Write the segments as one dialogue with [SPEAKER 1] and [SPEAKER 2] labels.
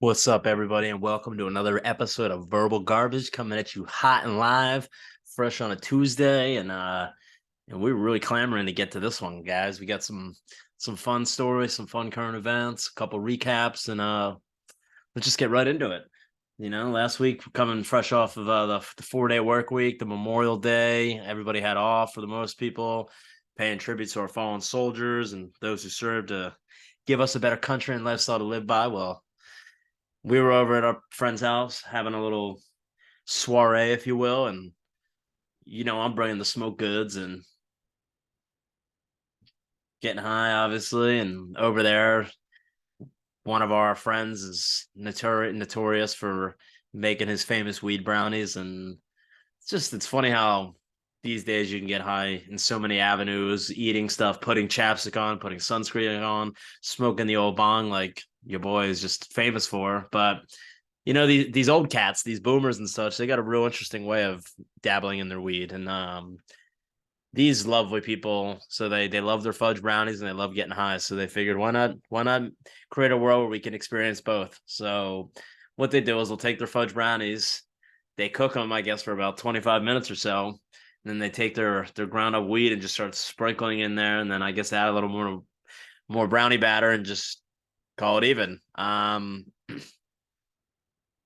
[SPEAKER 1] What's up, everybody, and welcome to another episode of Verbal Garbage coming at you hot and live, fresh on a Tuesday, and we're really clamoring to get to this one, guys. We got some fun stories, some fun current events, a couple recaps, and let's just get right into it. Last week coming fresh off of the 4-day work week, the Memorial Day, everybody had off for the most people, paying tribute to our fallen soldiers and those who served to give us a better country and lifestyle to live by. Well, we were over at our friend's house having a little soiree, if you will, and I'm bringing the smoke goods and getting high, obviously. And over there, one of our friends is notorious for making his famous weed brownies, and it's funny how these days you can get high in so many avenues, eating stuff, putting chapstick on, putting sunscreen on, smoking the old bong like your boy is just famous for. But these old cats, these boomers and such, they got a real interesting way of dabbling in their weed. And these lovely people, so they love their fudge brownies and they love getting high. So they figured, why not create a world where we can experience both? So what they do is they'll take their fudge brownies, they cook them, I guess, for about 25 minutes or so. And then they take their ground up weed and just start sprinkling in there. And then I guess add a little more brownie batter and just call it even.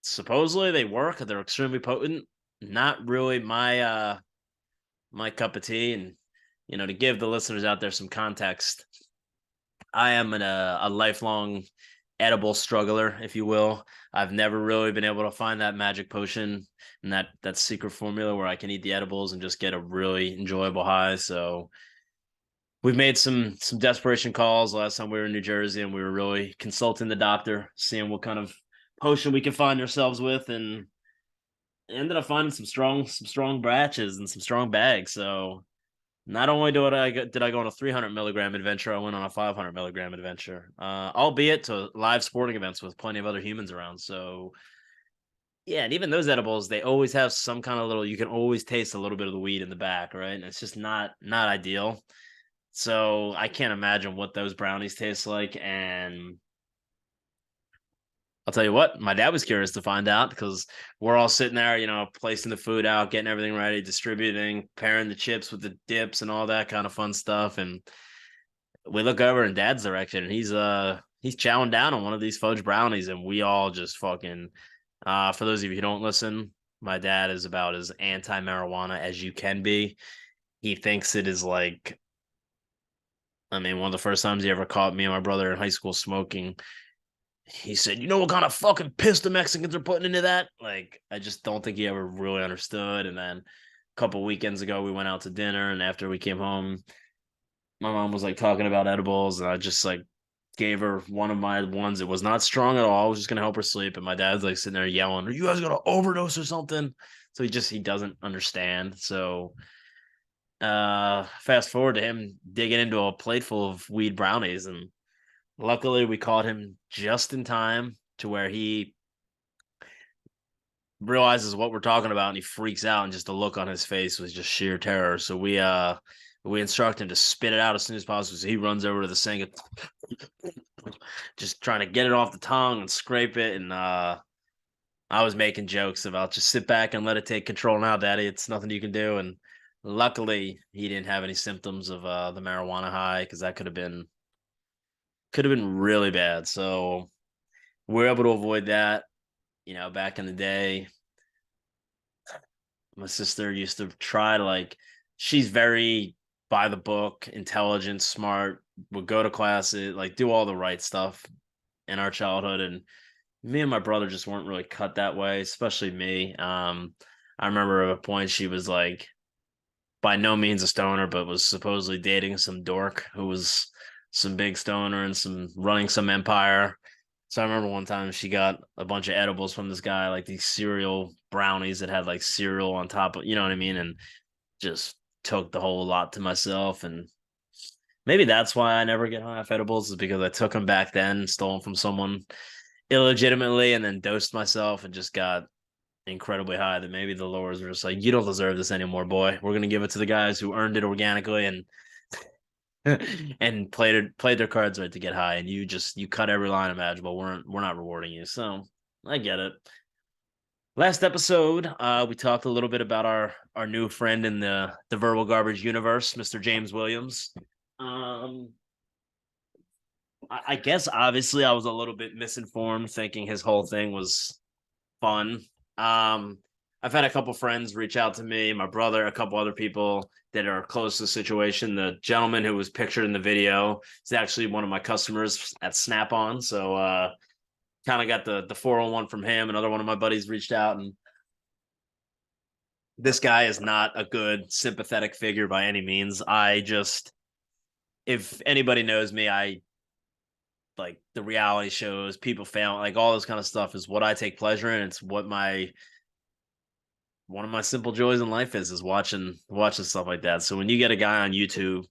[SPEAKER 1] Supposedly they work. They're extremely potent. Not really my cup of tea. And to give the listeners out there some context, I am a lifelong edible struggler, if you will. I've never really been able to find that magic potion and that secret formula where I can eat the edibles and just get a really enjoyable high. So we've made some desperation calls last time we were in New Jersey, and we were really consulting the doctor, seeing what kind of potion we can find ourselves with, and ended up finding some strong batches and some strong bags. So not only did I go on a 300 milligram adventure, I went on a 500 milligram adventure, albeit to live sporting events with plenty of other humans around. So yeah, and even those edibles, they always have some kind of little. You can always taste a little bit of the weed in the back, right? And it's just not ideal. So I can't imagine what those brownies taste like. And I'll tell you what, my dad was curious to find out because we're all sitting there, placing the food out, getting everything ready, distributing, pairing the chips with the dips and all that kind of fun stuff. And we look over in dad's direction and he's chowing down on one of these fudge brownies, and we all just fucking for those of you who don't listen, my dad is about as anti-marijuana as you can be. He thinks it is like, I mean, one of the first times he ever caught me and my brother in high school smoking, he said, "You know what kind of fucking piss the Mexicans are putting into that?" Like, I just don't think he ever really understood. And then a couple weekends ago, we went out to dinner, and after we came home, my mom was like talking about edibles, and I just like gave her one of my ones. It was not strong at all. I was just gonna help her sleep, and my dad's like sitting there yelling, "Are you guys gonna overdose or something?" So he doesn't understand. So fast forward to him digging into a plate full of weed brownies, and luckily we caught him just in time to where he realizes what we're talking about and he freaks out, and just the look on his face was just sheer terror. So we instruct him to spit it out as soon as possible. So he runs over to the sink, just trying to get it off the tongue and scrape it. And I was making jokes about just sit back and let it take control now, Daddy. It's nothing you can do. And luckily, he didn't have any symptoms of the marijuana high, because that could have been really bad. So we're able to avoid that. Back in the day, my sister used to try to she's very by the book, intelligent, smart, would go to classes, like do all the right stuff in our childhood. And me and my brother just weren't really cut that way, especially me. I remember at a point she was like by no means a stoner, but was supposedly dating some dork who was some big stoner and some running some empire. So I remember one time she got a bunch of edibles from this guy, like these cereal brownies that had like cereal on top of, you know what I mean? And just took the whole lot to myself. And maybe that's why I never get high off edibles, is because I took them back then, stole them from someone illegitimately, and then dosed myself and just got incredibly high. That maybe the lowers were just like, "You don't deserve this anymore, boy. We're going to give it to the guys who earned it organically." And and played their cards right to get high, and you cut every line imaginable. We're not rewarding you, so I get it. Last episode, we talked a little bit about our new friend in the verbal garbage universe, Mr. James Williams. Um, I guess obviously I was a little bit misinformed, thinking his whole thing was fun. Um, I've had a couple friends reach out to me, my brother, a couple other people that are close to the situation. The gentleman who was pictured in the video is actually one of my customers at Snap On. So kind of got the 401 from him. Another one of my buddies reached out, and this guy is not a good sympathetic figure by any means. If anybody knows me, I like the reality shows, people fail, like all this kind of stuff is what I take pleasure in. It's what my one of my simple joys in life is watching stuff like that. So when you get a guy on YouTube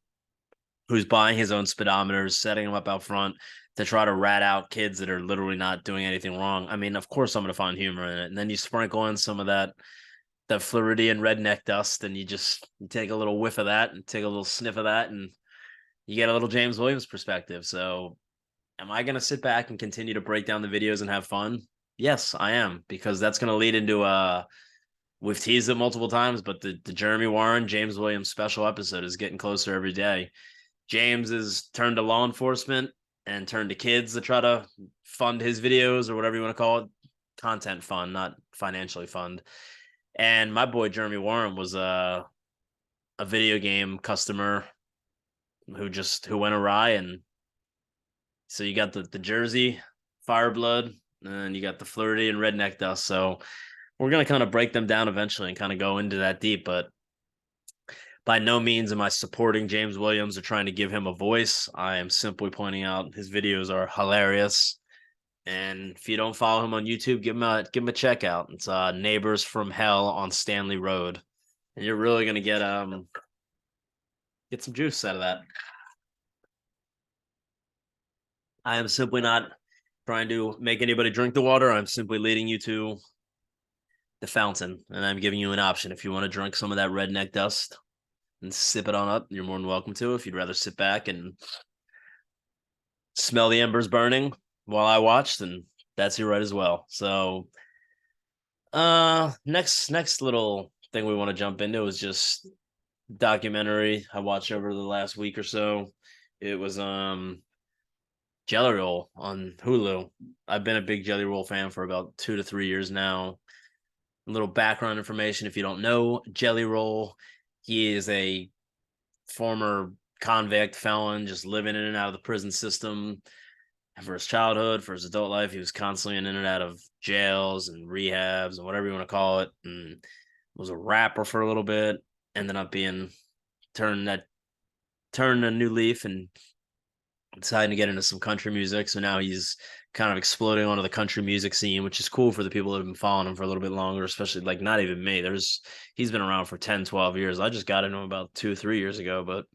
[SPEAKER 1] who's buying his own speedometers, setting them up out front to try to rat out kids that are literally not doing anything wrong, I mean, of course I'm going to find humor in it. And then you sprinkle in some of that Floridian redneck dust, and you take a little whiff of that and take a little sniff of that, and you get a little James Williams perspective. So am I going to sit back and continue to break down the videos and have fun? Yes, I am, because that's going to lead into we've teased it multiple times, but the Jeremy Warren, James Williams special episode is getting closer every day. James is turned to law enforcement and turned to kids to try to fund his videos or whatever you want to call it. Content fund, not financially fund. And my boy Jeremy Warren was a video game customer who went awry, and so you got the Jersey Fireblood, and you got the Floridian redneck dust. So we're gonna kind of break them down eventually and kind of go into that deep, but by no means am I supporting James Williams or trying to give him a voice. I am simply pointing out his videos are hilarious. And if you don't follow him on YouTube, give him a check out. It's Neighbors from Hell on Stanley Road. And you're really gonna get some juice out of that. I am simply not trying to make anybody drink the water. I'm simply leading you to the fountain, and I'm giving you an option. If you want to drink some of that redneck dust and sip it on up, you're more than welcome to. If you'd rather sit back and smell the embers burning while I watch, then that's your right as well. So next little thing we want to jump into is just documentary I watched over the last week or so. It was Jelly Roll on Hulu. I've been a big Jelly Roll fan for about 2 to 3 years now. A little background information if you don't know Jelly Roll, he is a former convict felon, just living in and out of the prison system. For his childhood, for his adult life, he was constantly in and out of jails and rehabs and whatever you want to call it, and was a rapper for a little bit. Ended up being turned a new leaf and deciding to get into some country music. So now he's kind of exploding onto the country music scene, which is cool for the people that have been following him for a little bit longer, especially like not even me. He's been around for 10, 12 years. I just got into him about 2, 3 years ago, but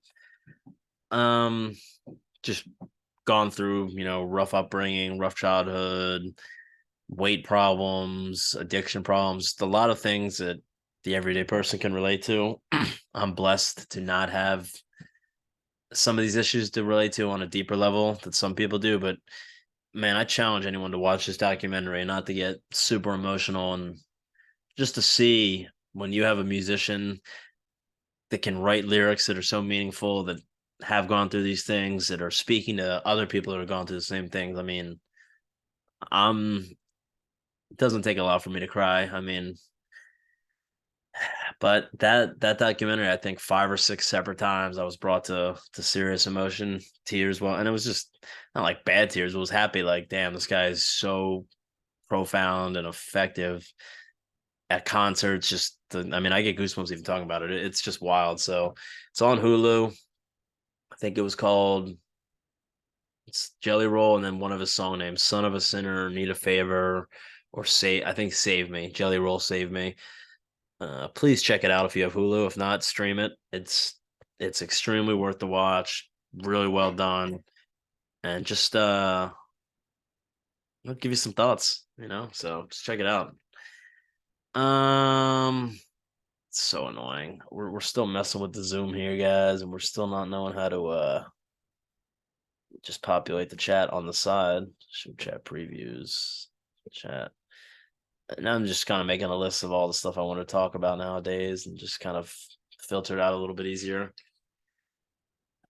[SPEAKER 1] just gone through, rough upbringing, rough childhood, weight problems, addiction problems, a lot of things that the everyday person can relate to. I'm blessed to not have some of these issues to relate to on a deeper level that some people do, but man, I challenge anyone to watch this documentary and not to get super emotional, and just to see when you have a musician that can write lyrics that are so meaningful, that have gone through these things, that are speaking to other people that have gone through the same things. I mean, it doesn't take a lot for me to cry. I mean, but that documentary, I think 5 or 6 separate times I was brought to serious emotion, tears. Well, and it was just not like bad tears. It was happy. Like, damn, this guy is so profound and effective at concerts. I mean, I get goosebumps even talking about it. It's just wild. So it's on Hulu. I think it was called it's Jelly Roll, and then one of his song names, "Son of a Sinner," "Need a Favor," or I think "Save Me." Jelly Roll, "Save Me." Please check it out if you have Hulu. If not, stream it. It's extremely worth the watch. Really well done, and just I'll give you some thoughts. So just check it out. Um, It's so annoying. We're still messing with the Zoom here, guys, and we're still not knowing how to just populate the chat on the side. Show chat previews, chat. And I'm just kind of making a list of all the stuff I want to talk about nowadays, and just kind of filter it out a little bit easier.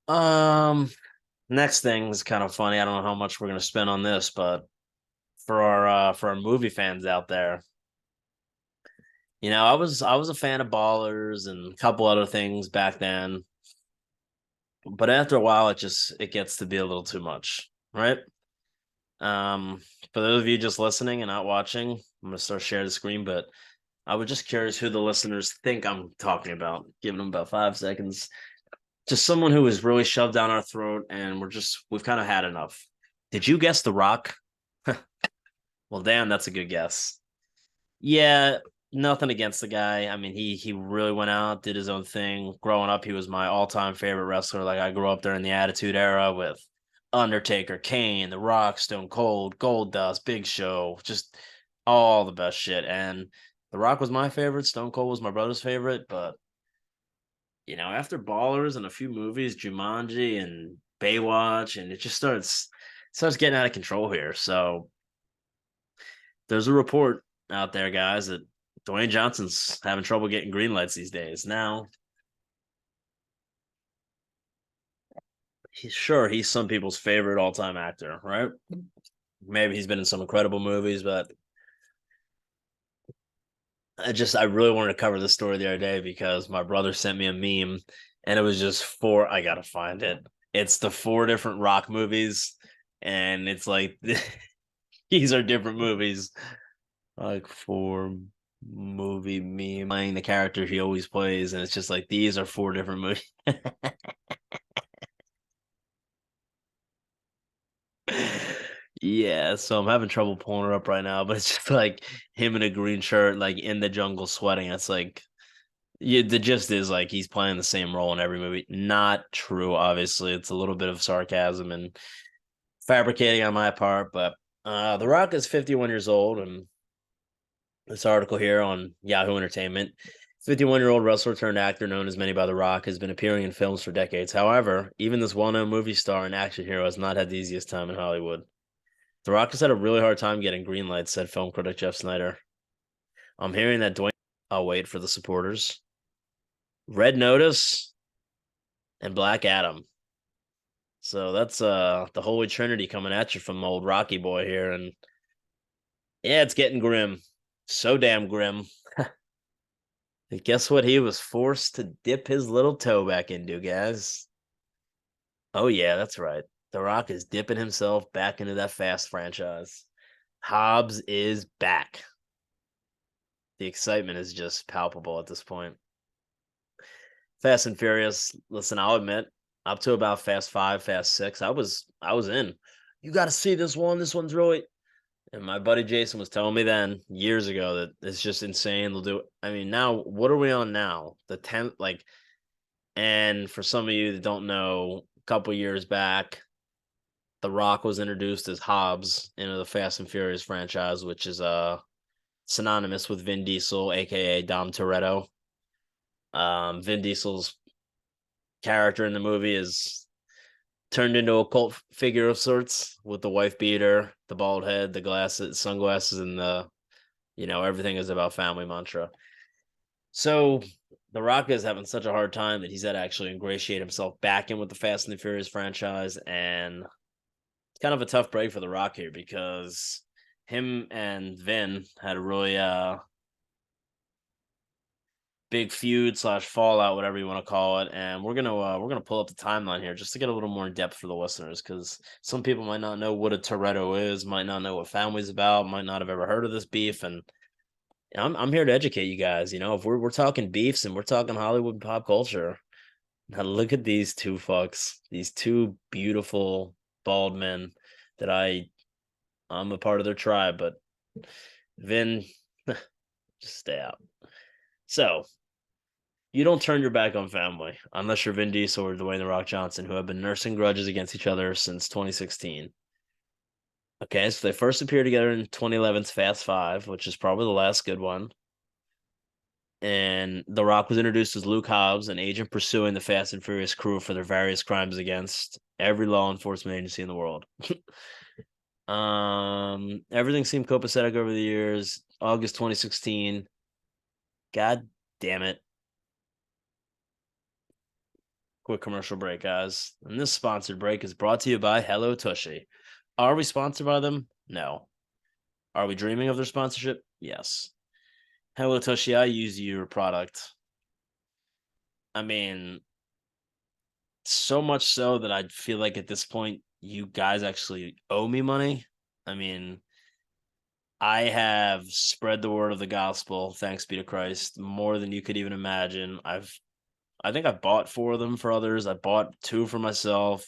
[SPEAKER 1] Next thing is kind of funny. I don't know how much we're gonna spend on this, but for our movie fans out there, I was a fan of Ballers and a couple other things back then, but after a while, it gets to be a little too much, right? Um, for those of you just listening and not watching, I'm gonna start sharing the screen, but I was just curious who the listeners think I'm talking about. Giving them about 5 seconds. Just someone who was really shoved down our throat, and we've kind of had enough. Did you guess The Rock? Well, damn, that's a good guess. Yeah, nothing against the guy. I mean, he really went out, did his own thing. Growing up, he was my all-time favorite wrestler. Like I grew up during the Attitude Era with Undertaker, Kane, The Rock, Stone Cold, Goldust, Big Show, just all the best shit. And The Rock was my favorite. Stone Cold was my brother's favorite. But after Ballers and a few movies, Jumanji and Baywatch, and it just starts getting out of control here. So there's a report out there, guys, that Dwayne Johnson's having trouble getting green lights these days. Now, he's some people's favorite all-time actor, right? Maybe he's been in some incredible movies, but I really wanted to cover this story the other day because my brother sent me a meme, and it was just four. I gotta find it. It's the four different Rock movies, and it's like these are different movies. Like four movie meme playing the character he always plays, and it's just like these are four different movies. Yeah, so I'm having trouble pulling it up right now, but it's just like him in a green shirt, like in the jungle sweating. It's like, yeah, the gist is like he's playing the same role in every movie. Not true, obviously. It's a little bbit of sarcasm and fabricating on my part, but The Rock is 51 years old, and this article here on Yahoo Entertainment. 51-year-old wrestler turned actor known as many by The Rock has been appearing in films for decades. However, even this well-known movie star and action hero has not had the easiest time in Hollywood. The Rock has had a really hard time getting green lights, said film critic Jeff Snyder. I'm hearing that Dwayne. I'll wait for the supporters. Red Notice and Black Adam. So that's the Holy Trinity coming at you from old Rocky boy here, and yeah, it's getting grim. So damn grim. And guess what he was forced to dip his little toe back into, guys? Oh yeah, that's right. The Rock is dipping himself back into that Fast franchise. Hobbs is back. The excitement is just palpable at this point. Fast and Furious. Listen, I'll admit, up to about Fast 5, Fast 6, I was in. You got to see this one. This one's really. And my buddy Jason was telling me then years ago that it's just insane. They'll do. I mean, now what are we on now? The 10th, like, and for some of you that don't know, a couple years back, The Rock was introduced as Hobbs into the Fast and Furious franchise, which is synonymous with Vin Diesel, aka Dom Toretto. Vin Diesel's character in the movie is turned into a cult figure of sorts with the wife beater, the bald head, the glasses, sunglasses, and everything is about family mantra. So The Rock is having such a hard time that he's had to actually ingratiate himself back in with the Fast and the Furious franchise, and it's kind of a tough break for The Rock here because him and Vin had a really big feud slash fallout, whatever you want to call it. And we're gonna pull up the timeline here just to get a little more in depth for the listeners, because some people might not know what a Toretto is, might not know what family's about, might not have ever heard of this beef. And I'm here to educate you guys. If we're talking beefs and we're talking Hollywood pop culture, now look at these two fucks, these two beautiful bald men that I'm a part of their tribe, but Vin, just stay out. So you don't turn your back on family unless you're Vin Diesel or Dwayne The Rock Johnson, who have been nursing grudges against each other since 2016. Okay, so they first appeared together in 2011's Fast Five, which is probably the last good one. And The Rock was introduced as Luke Hobbs, an agent pursuing the Fast and Furious crew for their various crimes against every law enforcement agency in the world. Everything seemed copacetic over the years. August 2016. God damn it. Quick commercial break, guys. And this sponsored break is brought to you by Hello Tushy. Are we sponsored by them? No. Are we dreaming of their sponsorship? Yes. Hello Tushy, I use your product. I mean, so much so that I feel like at this point you guys actually owe me money. I mean, I have spread the word of the gospel, thanks be to Christ, more than you could even imagine. I think I bought 4 of them for others. I bought 2 for myself.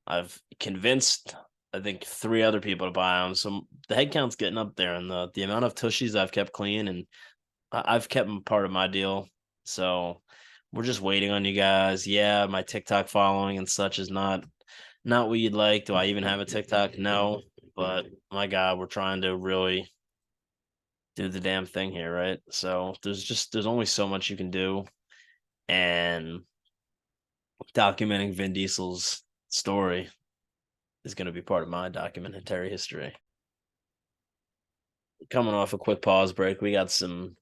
[SPEAKER 1] I've convinced I think 3 other people to buy them. So the head count's getting up there, and the amount of tushies I've kept clean, and I've kept them part of my deal. So we're just waiting on you guys. Yeah, my TikTok following and such is not what you'd like. Do I even have a TikTok? No, but my God, we're trying to really do the damn thing here, right? So there's only so much you can do, and documenting Vin Diesel's story is going to be part of my documentary history. Coming off a quick pause break, we got some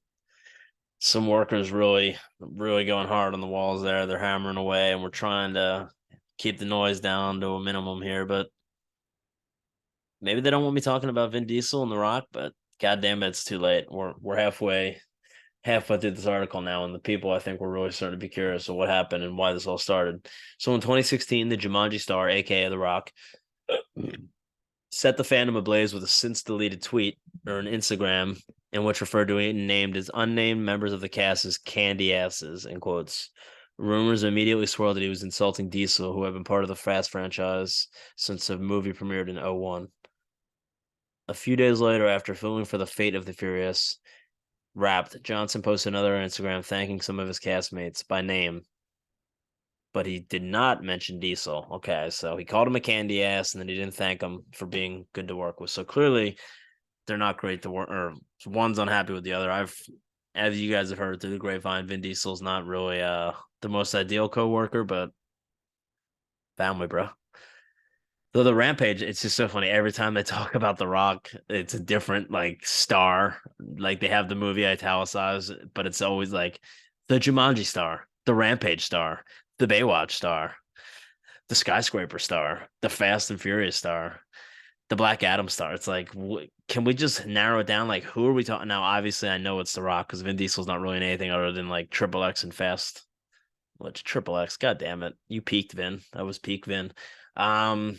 [SPEAKER 1] workers really going hard on the walls there. They're hammering away, and we're trying to keep the noise down to a minimum here. But maybe they don't want me talking about Vin Diesel and The Rock. But goddamn it, it's too late. We're halfway through this article now, and the people I think were really starting to be curious of what happened and why this all started. So in 2016, the Jumanji star, aka The Rock, set the fandom ablaze with a since deleted tweet or an Instagram in which referred to and named as unnamed members of the cast as candy asses, in quotes. Rumors immediately swirled that he was insulting Diesel, who had been part of the Fast franchise since the movie premiered in 01. A few days later, after filming for The Fate of the Furious, Wrapped, Johnson posted another Instagram thanking some of his castmates by name, but he did not mention Diesel. Okay, so he called him a candy ass, and then he didn't thank him for being good to work with. So clearly, they're not great to work, or one's unhappy with the other. As you guys have heard through the grapevine, Vin Diesel's not really the most ideal co-worker, but family, bro. Though the Rampage, it's just so funny. Every time they talk about The Rock, it's a different like star. Like they have the movie italicized, but it's always like the Jumanji star, the Rampage star, the Baywatch star, the Skyscraper star, the Fast and Furious star, the Black Adam star. It's like, can we just narrow it down? Like, who are we talking now? Obviously, I know it's The Rock because Vin Diesel's not really in anything other than like Triple X and Fast. Which Triple X? God damn it! You peaked, Vin. That was peak Vin. God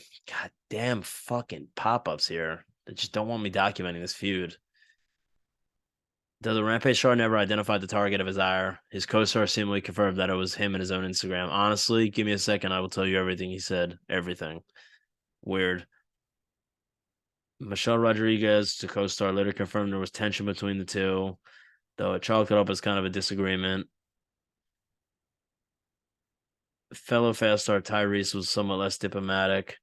[SPEAKER 1] damn fucking pop ups here. They just don't want me documenting this feud. Though the Rampage star never identified the target of his ire, his co-star seemingly confirmed that it was him and his own Instagram. Honestly, give me a second. I will tell you everything he said. Everything. Weird. Michelle Rodriguez, the co-star, later confirmed there was tension between the two, though it chalked it up as kind of a disagreement. Fellow Fast star Tyrese was somewhat less diplomatic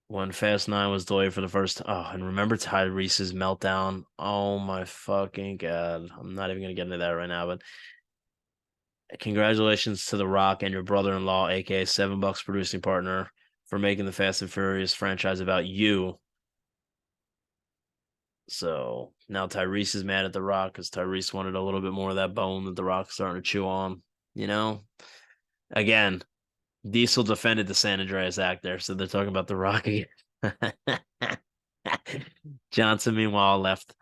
[SPEAKER 1] when Fast 9 was delayed for the first time. Oh, and remember Tyrese's meltdown? Oh my fucking God. I'm not even going to get into that right now, but congratulations to The Rock and your brother-in-law, aka $7 producing partner, for making the Fast and Furious franchise about you. So now Tyrese is mad at The Rock because Tyrese wanted a little bit more of that bone that The Rock's starting to chew on. You know? Again, Diesel defended the San Andreas act there, so they're talking about The Rock again. Johnson, meanwhile, left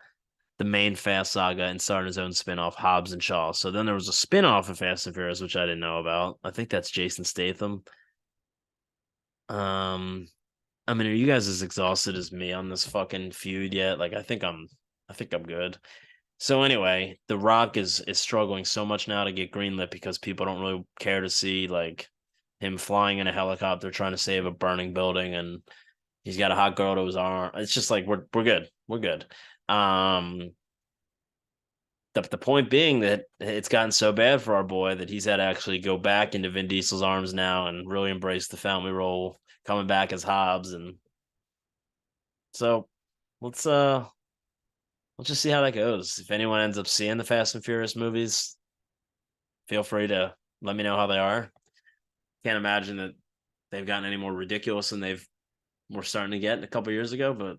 [SPEAKER 1] the main Fast saga and started his own spin-off, Hobbs and Shaw. So then there was a spin-off of Fast and Furious, which I didn't know about. I think that's Jason Statham. I mean, are you guys as exhausted as me on this fucking feud yet? Like, I think I'm good. So anyway, The Rock is struggling so much now to get greenlit because people don't really care to see like him flying in a helicopter trying to save a burning building, and he's got a hot girl to his arm. It's just like we're good. We're good. Um the point being that it's gotten so bad for our boy that he's had to actually go back into Vin Diesel's arms now and really embrace the family role, coming back as Hobbs. And so let's we'll just see how that goes. If anyone ends up seeing the Fast and Furious movies, feel free to let me know how they are. Can't imagine that they've gotten any more ridiculous than they've were starting to get a couple years ago, but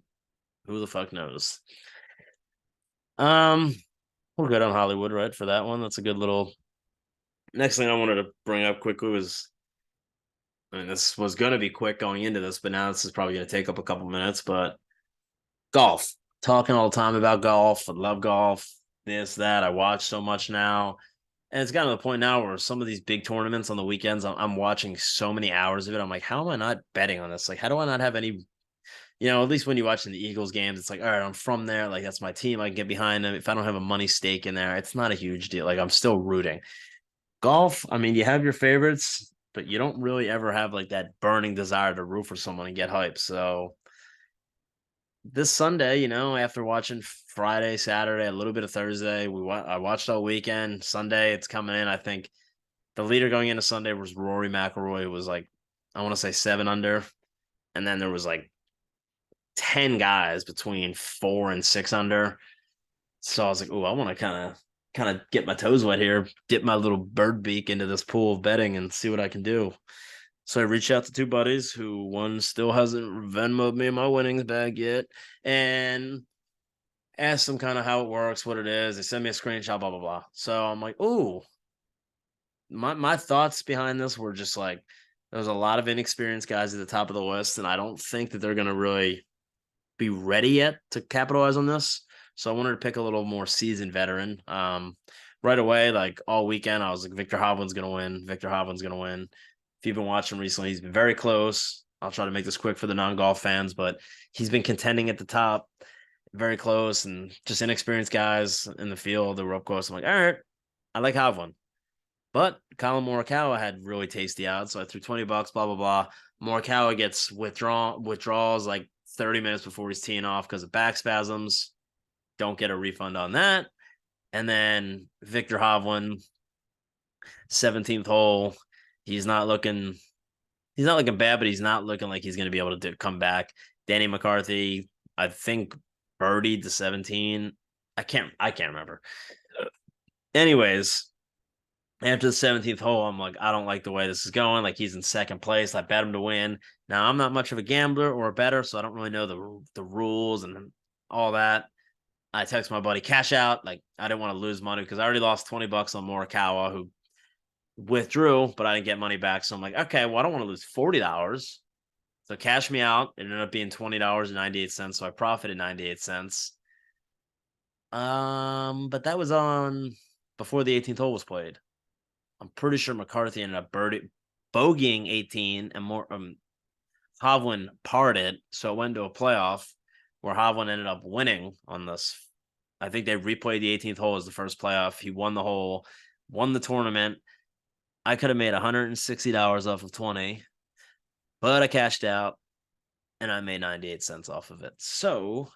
[SPEAKER 1] who the fuck knows? Um, we're good on Hollywood, right? For that one, that's a good little. Next thing I wanted to bring up quickly was, I mean, this was going to be quick going into this, but now this is probably going to take up a couple minutes. But golf, talking all the time about golf. I love golf. This, that. I watch so much now. And it's gotten to the point now where some of these big tournaments on the weekends, I'm watching so many hours of it. I'm like, how am I not betting on this? Like, how do I not have any, at least when you're watching the Eagles games, it's like, all right, I'm from there. Like, that's my team. I can get behind them. If I don't have a money stake in there, it's not a huge deal. Like, I'm still rooting. Golf, I mean, you have your favorites, but you don't really ever have like that burning desire to root for someone and get hyped. So this Sunday, after watching Friday, Saturday, a little bit of Thursday, I watched all weekend. Sunday, it's coming in. I think the leader going into Sunday was Rory McIlroy. It was like, I want to say 7 under, and then there was like 10 guys between 4 and 6 under. So I was like, oh, I want to kind of get my toes wet here, dip my little bird beak into this pool of betting and see what I can do. So I reached out to two buddies who one still hasn't Venmoed me my winnings bag yet, and asked them kind of how it works, what it is. They sent me a screenshot, blah blah blah. So I'm like, oh, my thoughts behind this were just like, there's a lot of inexperienced guys at the top of the list, and I don't think that they're gonna really be ready yet to capitalize on this. So I wanted to pick a little more seasoned veteran. Right away, like all weekend, I was like, Victor Hovland's gonna win. Victor Hovland's gonna win. If you've been watching recently, he's been very close. I'll try to make this quick for the non-golf fans, but he's been contending at the top, very close, and just inexperienced guys in the field that were up close. I'm like, all right, I like Hovland. But Colin Morikawa had really tasty odds, so I threw $20, blah blah blah. Morikawa gets withdrawals like 30 minutes before he's teeing off because of back spasms. Don't get a refund on that. And then Victor Hovland, 17th hole. He's not looking bad, but he's not looking like he's going to be able to come back. Danny McCarthy, I think, birdied the 17. I can't remember. Anyways, after the 17th hole, I'm like, I don't like the way this is going. Like, he's in second place. I bet him to win. Now, I'm not much of a gambler or a bettor, so I don't really know the rules and all that. I text my buddy, cash out. Like, I didn't want to lose money because I already lost $20 on Morikawa, who withdrew, but I didn't get money back. So I'm like, okay, well, I don't want to lose $40. So cash me out. It ended up being $20.98. So I profited 98 cents. But that was on before the 18th hole was played. I'm pretty sure McCarthy ended up bogeying 18 and more. Hovland parred, so it went to a playoff where Hovland ended up winning on this. I think they replayed the 18th hole as the first playoff. He won the hole, won the tournament. I could have made $160 off of 20, but I cashed out and I made 98 cents off of it. So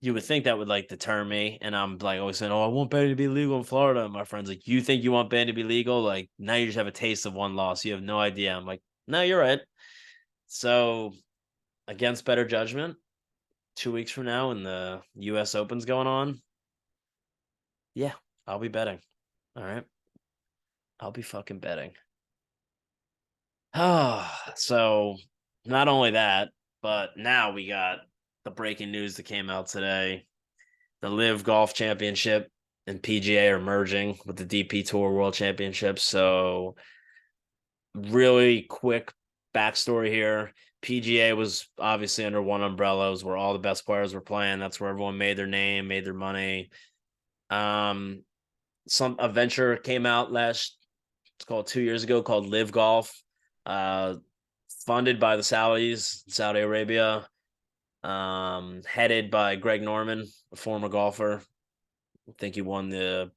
[SPEAKER 1] you would think that would like deter me. And I'm like always saying, oh, I want betting to be legal in Florida. And my friend's like, you think you want betting to be legal? Like, now you just have a taste of one loss. You have no idea. I'm like, no, you're right. So against better judgment, 2 weeks from now when the US Open's going on, yeah, I'll be betting. All right. I'll be fucking betting. So not only that, but now we got the breaking news that came out today. The Live Golf Championship and PGA are merging with the DP Tour World Championship. So really quick backstory here. PGA was obviously under one umbrella. It was where all the best players were playing. That's where everyone made their name, made their money. A venture came out it's called 2 years ago, called Live Golf, funded by the Saudis, Saudi Arabia, headed by Greg Norman, a former golfer. I think he won the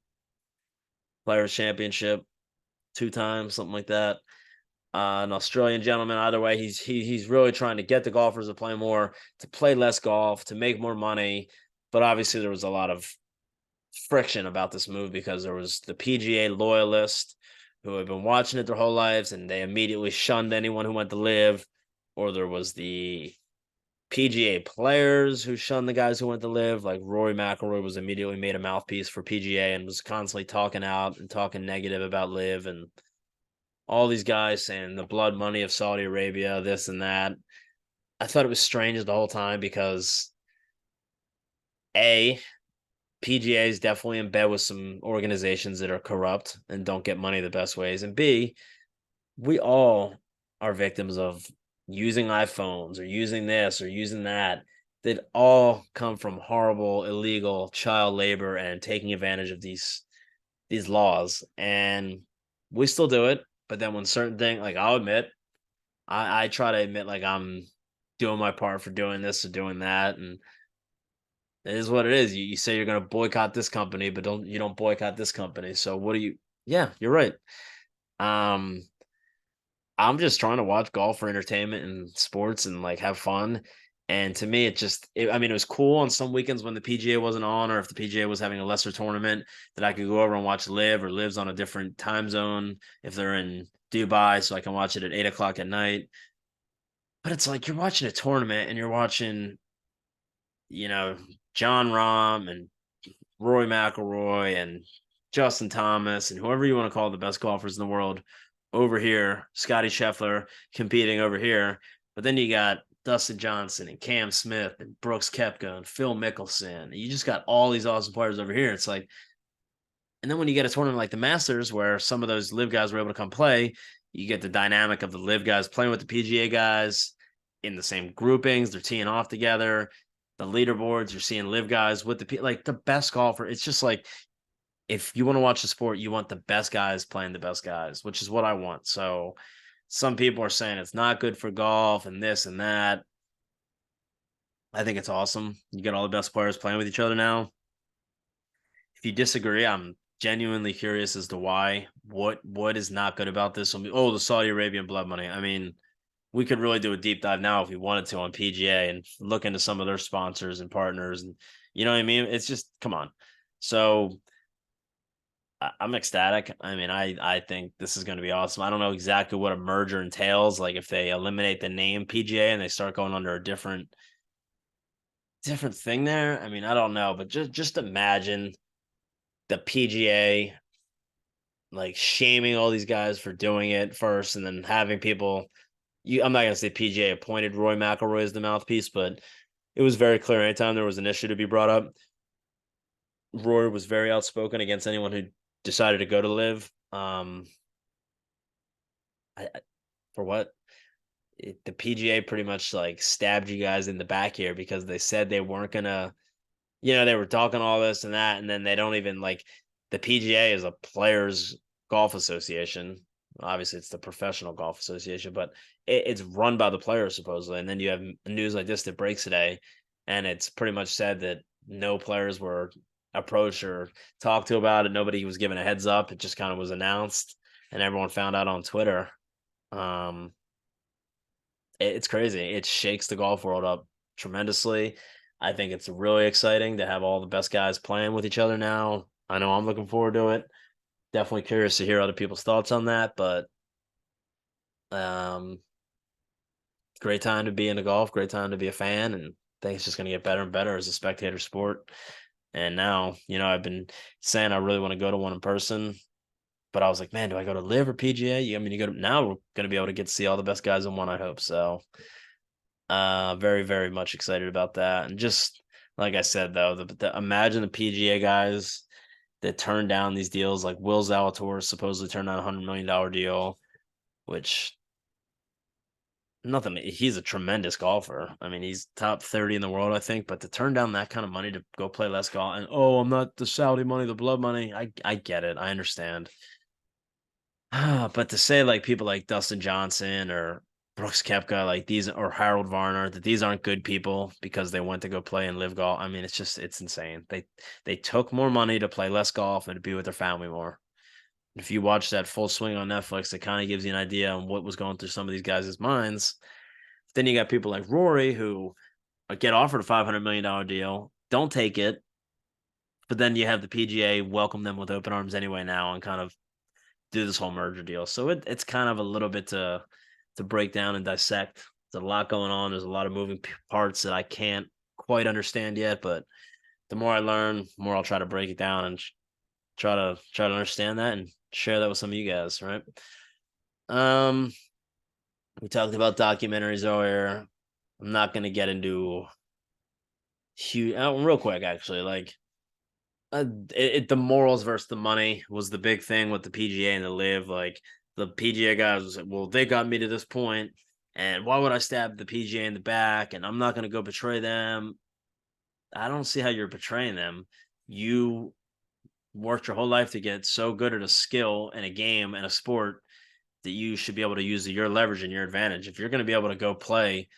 [SPEAKER 1] Players Championship 2 times, something like that. An Australian gentleman. Either way, he's really trying to get the golfers to play more, to play less golf, to make more money. But obviously, there was a lot of friction about this move because there was the PGA loyalists who had been watching it their whole lives, and they immediately shunned anyone who went to Live, or there was the PGA players who shunned the guys who went to live, like Rory McIlroy was immediately made a mouthpiece for PGA and was constantly talking out and talking negative about live, and all these guys saying the blood money of Saudi Arabia, this and that. I thought it was strange the whole time because A, PGA is definitely in bed with some organizations that are corrupt and don't get money the best ways. And B, we all are victims of using iPhones or using this or using that. That all come from horrible, illegal child labor and taking advantage of these laws. And we still do it. But then when certain things, like I'll admit, I try to admit like I'm doing my part for doing this or doing that. And it is what it is. You say you're gonna boycott this company, but don't boycott this company. So what do you yeah, you're right. Um I'm just trying to watch golf for entertainment and sports and like have fun. And to me, I mean, it was cool on some weekends when the PGA wasn't on, or if the PGA was having a lesser tournament that I could go over and watch live or lives on a different time zone if they're in Dubai, so I can watch it at 8 o'clock at night. But it's like you're watching a tournament and you're watching, you know, John Rahm and Roy McIlroy and Justin Thomas and whoever you want to call the best golfers in the world over here, Scotty Scheffler competing over here. But then you got Dustin Johnson and Cam Smith and Brooks Koepka and Phil Mickelson. You just got all these awesome players over here. It's like, and then when you get a tournament like the Masters, where some of those live guys were able to come play, you get the dynamic of the live guys playing with the PGA guys in the same groupings. They're teeing off together. The leaderboards, you're seeing live guys with like the best golfer. It's just like if you want to watch the sport, you want the best guys playing the best guys, which is what I want. So some people are saying it's not good for golf and this and that. I think it's awesome. You get all the best players playing with each other now. If you disagree, I'm genuinely curious as to why. What is not good about this? Oh, the Saudi Arabian blood money. I mean, we could really do a deep dive now if we wanted to on PGA and look into some of their sponsors and partners, and you know what I mean. It's just come on. So I'm ecstatic. I mean, I think this is going to be awesome. I don't know exactly what a merger entails. Like if they eliminate the name PGA and they start going under a different thing there. I mean, I don't know, but just imagine the PGA like shaming all these guys for doing it first, and then having people. I'm not gonna say PGA appointed Roy McIlroy as the mouthpiece, but it was very clear anytime there was an issue to be brought up, Roy was very outspoken against anyone who decided to go to live. For what? The PGA pretty much like stabbed you guys in the back here because they said they weren't gonna, they were talking all this and that, and then they don't even like the PGA is a players golf association. Obviously, it's the professional golf association, but it's run by the players supposedly. And then you have news like this that breaks today, and it's pretty much said that no players were approached or talked to about it. Nobody was given a heads up. It just kind of was announced, and everyone found out on Twitter. Um, it's crazy. It shakes the golf world up tremendously. I think it's really exciting to have all the best guys playing with each other now. I know I'm looking forward to it. Definitely curious to hear other people's thoughts on that, but um, great time to be into golf, great time to be a fan, and I think it's just going to get better and better as a spectator sport. And now, I've been saying I really want to go to one in person, but I was like, man, do I go to live or PGA? I mean, now we're going to be able to get to see all the best guys in one, I hope. So, very, very much excited about that. And just like I said, though, imagine the PGA guys that turned down these deals, like Will Zalatoris supposedly turned down $100 million deal, which nothing. He's a tremendous golfer. I mean, he's top 30 in the world, I think. But to turn down that kind of money to go play less golf, and I'm not the Saudi money, the blood money. I get it. I understand. But to say like people like Dustin Johnson or Brooks Koepka, like these, or Harold Varner, that these aren't good people because they went to go play and live golf. I mean, it's insane. They took more money to play less golf and to be with their family more. If you watch that Full Swing on Netflix, it kind of gives you an idea on what was going through some of these guys' minds. Then you got people like Rory who get offered a $500 million deal, don't take it, but then you have the PGA welcome them with open arms anyway now and kind of do this whole merger deal. So it's kind of a little bit to break down and dissect. There's a lot going on. There's a lot of moving parts that I can't quite understand yet, but the more I learn, the more I'll try to break it down and try to understand that and share that with some of you guys, right? Um, we talked about documentaries earlier. I'm not gonna get into huge, real quick, actually. Like, uh, the morals versus the money was the big thing with the PGA and the Live. Like, the PGA guys was like, well, they got me to this point, and why would I stab the PGA in the back? And I'm not gonna go betray them. I don't see how you're betraying them. You worked your whole life to get so good at a skill and a game and a sport that you should be able to use your leverage and your advantage. If you're going to be able to go play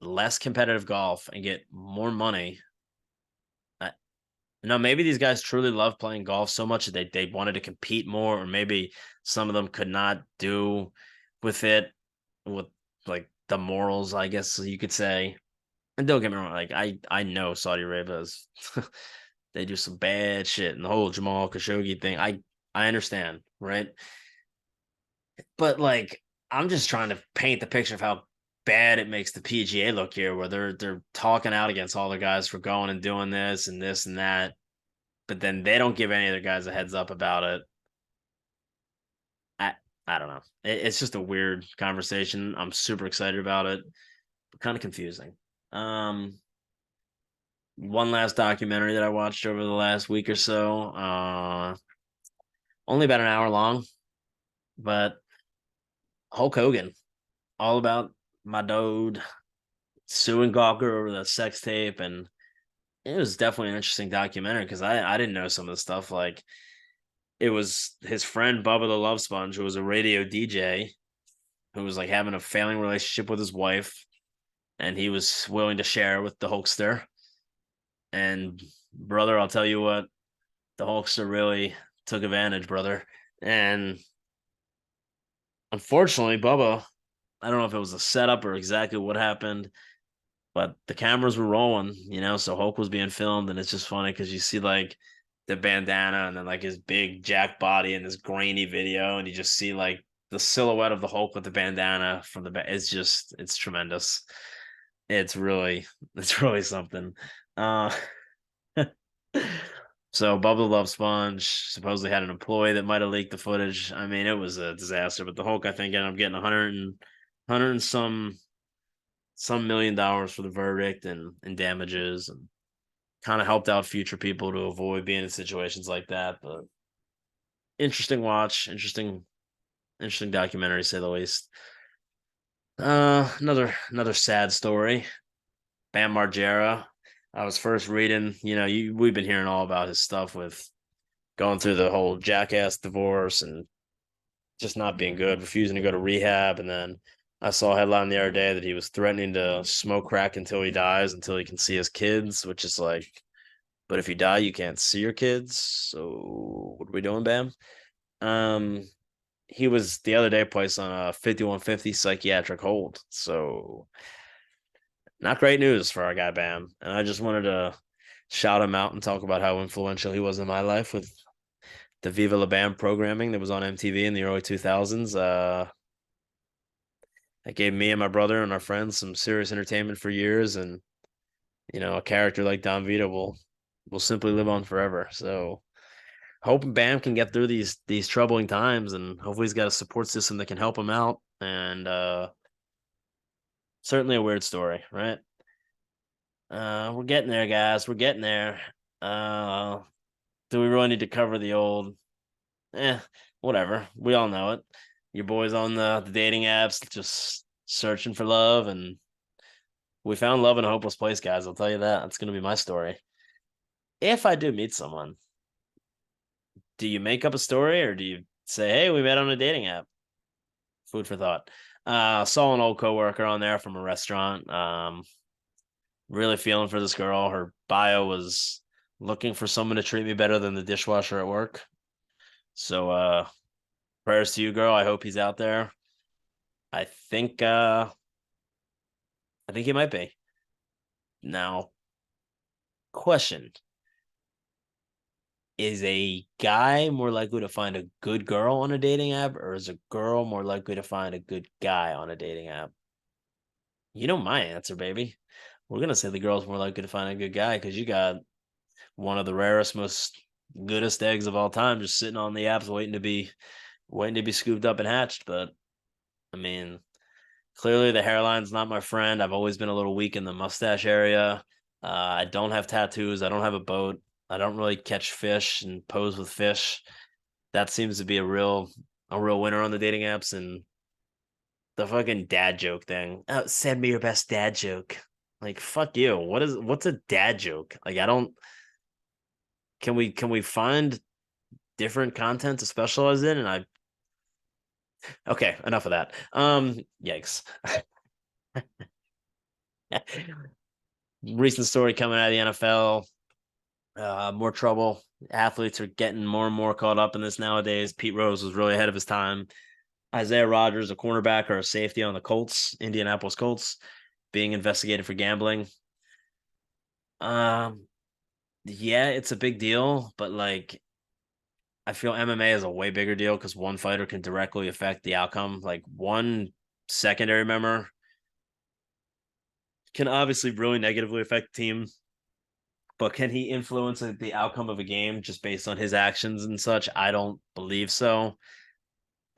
[SPEAKER 1] less competitive golf and get more money, I, no, maybe these guys truly love playing golf so much that they wanted to compete more, or maybe some of them could not do with it, with like the morals, I guess you could say. And don't get me wrong, like I know Saudi Arabia is they do some bad shit, and the whole Jamal Khashoggi thing. I understand, right? But like, I'm just trying to paint the picture of how bad it makes the PGA look here, where they're talking out against all the guys for going and doing this and that, but then they don't give any of their guys a heads up about it. I I don't know. It's just a weird conversation. I'm super excited about it, but kind of confusing. Um, One last documentary that I watched over the last week or so. Only about an hour long, but Hulk Hogan, all about my dude suing Gawker over the sex tape, and it was definitely an interesting documentary because I didn't know some of the stuff. Like, it was his friend Bubba the Love Sponge, who was a radio DJ, who was like having a failing relationship with his wife, and he was willing to share with the Hulkster. And brother, I'll tell you what, the Hulkster really took advantage, brother. And unfortunately, Bubba, I don't know if it was a setup or exactly what happened, but the cameras were rolling, so Hulk was being filmed, and it's just funny because you see like the bandana and then like his big jack body in this grainy video, and you just see like the silhouette of the Hulk with the bandana from the back. It's tremendous. It's really it's really something. Uh so Bubba the Love Sponge supposedly had an employee that might have leaked the footage. I mean, it was a disaster, but the Hulk, I think, ended up getting 100 and some $1 million for the verdict and damages, and kind of helped out future people to avoid being in situations like that. But interesting watch, interesting documentary, to say the least. Another sad story. Bam Margera. I was first reading, we've been hearing all about his stuff with going through the whole jackass divorce and just not being good, refusing to go to rehab, and then I saw a headline the other day that he was threatening to smoke crack until he dies, until he can see his kids, which is like, but if you die, you can't see your kids. So what are we doing, Bam? Um, he was the other day placed on a 5150 psychiatric hold. So not great news for our guy Bam. And I just wanted to shout him out and talk about how influential he was in my life with the Viva La Bam programming that was on MTV in the early 2000s. That gave me and my brother and our friends some serious entertainment for years, and a character like Don Vito will simply live on forever. So hoping Bam can get through these troubling times, and hopefully he's got a support system that can help him out. And certainly a weird story, right? We're getting there, guys. We're getting there. Uh, do we really need to cover the old? Whatever. We all know it. Your boys on the dating apps just searching for love, and we found love in a hopeless place, guys. I'll tell you that. That's gonna be my story. If I do meet someone, do you make up a story or do you say, "Hey, we met on a dating app"? Food for thought. Saw an old coworker on there from a restaurant. Really feeling for this girl. Her bio was looking for someone to treat me better than the dishwasher at work. So prayers to you, girl. I hope he's out there. I think I think he might be. Now, question. Is a guy more likely to find a good girl on a dating app, or is a girl more likely to find a good guy on a dating app? You know my answer, baby. We're gonna say the girl's more likely to find a good guy because you got one of the rarest, most goodest eggs of all time just sitting on the apps waiting to be scooped up and hatched. But I mean, clearly the hairline's not my friend. I've always been a little weak in the mustache area. I don't have tattoos. I don't have a boat. I don't really catch fish and pose with fish. That seems to be a real winner on the dating apps. And the fucking dad joke thing. Oh, send me your best dad joke. Like fuck you. What's a dad joke? Like I don't. Can we find different content to specialize in? And I okay, enough of that. Yikes. Recent story coming out of the NFL. More trouble. Athletes are getting more and more caught up in this nowadays. Pete Rose was really ahead of his time. Isaiah Rodgers, a cornerback or a safety on the Colts, Indianapolis Colts, being investigated for gambling. Um, yeah, it's a big deal, but like I feel MMA is a way bigger deal because one fighter can directly affect the outcome. Like one secondary member can obviously really negatively affect the team, but can he influence the outcome of a game just based on his actions and such? I don't believe so.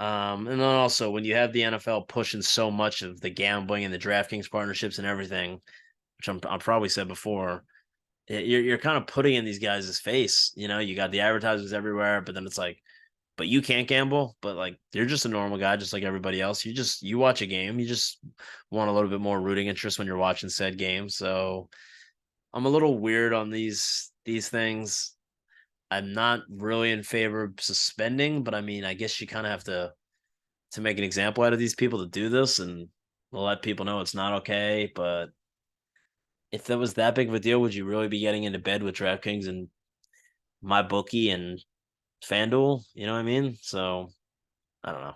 [SPEAKER 1] And then also when you have the NFL pushing so much of the gambling and the DraftKings partnerships and everything, which I'm probably said before, you're kind of putting in these guys' face. You know, you got the advertisers everywhere, but then it's like, but you can't gamble. But like, you're just a normal guy, just like everybody else. You watch a game. You just want a little bit more rooting interest when you're watching said game. So I'm a little weird on these things. I'm not really in favor of suspending, but I mean, I guess you kind of have to make an example out of these people to do this and let people know it's not okay. But if that was that big of a deal, would you really be getting into bed with DraftKings and my bookie and FanDuel? You know what I mean? So I don't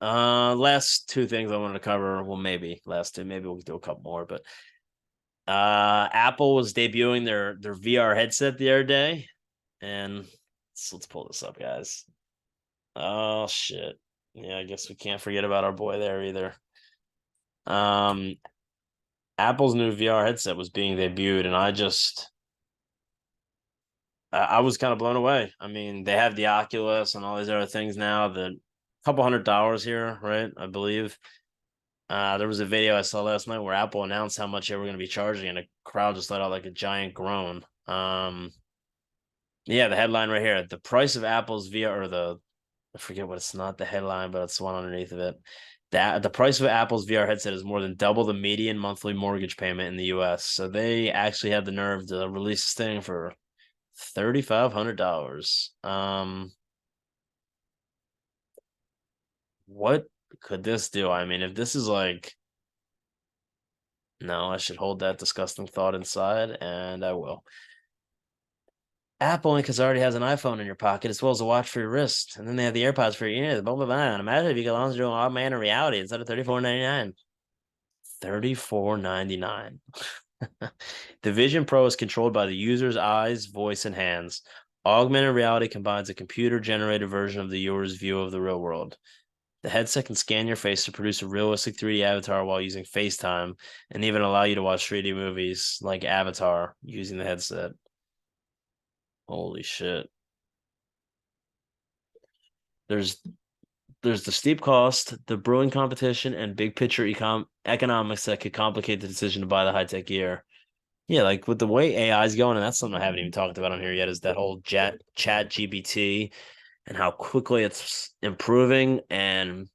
[SPEAKER 1] know. Last two things I wanted to cover. Well, maybe last two. Maybe we'll do a couple more. But Apple was debuting their VR headset the other day, and let's pull this up, guys. Oh shit. Yeah, I guess we can't forget about our boy there either. Um, Apple's new VR headset was being debuted, and I was kind of blown away. I mean, they have the Oculus and all these other things now. The couple $100 here, right? I believe. There was a video I saw last night where Apple announced how much they were going to be charging, and a crowd just let out like a giant groan. Yeah, the headline right here: the price of Apple's VR, or I forget what it's not the headline, but it's the one underneath of it. That the price of Apple's VR headset is more than double the median monthly mortgage payment in the U.S. So they actually had the nerve to release this thing for $3,500. What could this do? I mean, if this is like, no, I should hold that disgusting thought inside, and I will. Apple Inc. already has an iPhone in your pocket as well as a watch for your wrist, and then they have the AirPods for your ears. Blah blah blah. And imagine if you could launch doing augmented reality instead of $34.99. $34.99. The Vision Pro is controlled by the user's eyes, voice, and hands. Augmented reality combines a computer-generated version of the viewer's view of the real world. The headset can scan your face to produce a realistic 3D avatar while using FaceTime, and even allow you to watch 3D movies like Avatar using the headset. Holy shit. There's there's the steep cost, the brewing competition, and big picture economics that could complicate the decision to buy the high tech gear. Yeah, like with the way AI is going, and that's something I haven't even talked about on here yet, is that whole chat GPT and how quickly it's improving. And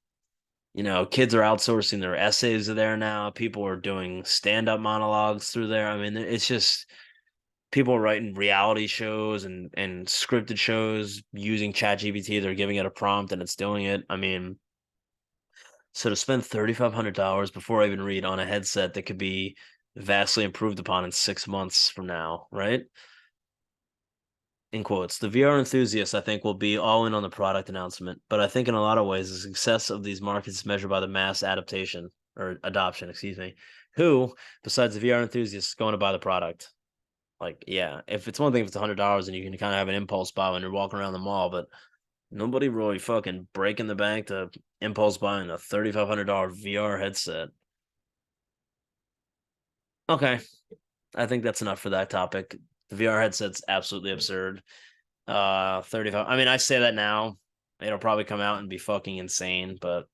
[SPEAKER 1] kids are outsourcing their essays there now. People are doing stand-up monologues through there. I mean, it's just people are writing reality shows and scripted shows using ChatGPT. They're giving it a prompt and it's doing it. I mean, so to spend $3,500 before I even read on a headset that could be vastly improved upon in 6 months from now, right? In quotes, the VR enthusiasts, I think, will be all in on the product announcement. But I think in a lot of ways, the success of these markets is measured by the mass adaptation or adoption, excuse me. Who, besides the VR enthusiasts, is going to buy the product? Like, yeah, if it's one thing if it's $100 and you can kind of have an impulse buy when you're walking around the mall, but nobody really fucking breaking the bank to impulse buying a $3,500 VR headset. Okay. I think that's enough for that topic. The VR headset's absolutely absurd. 35. I mean, I say that now. It'll probably come out and be fucking insane, but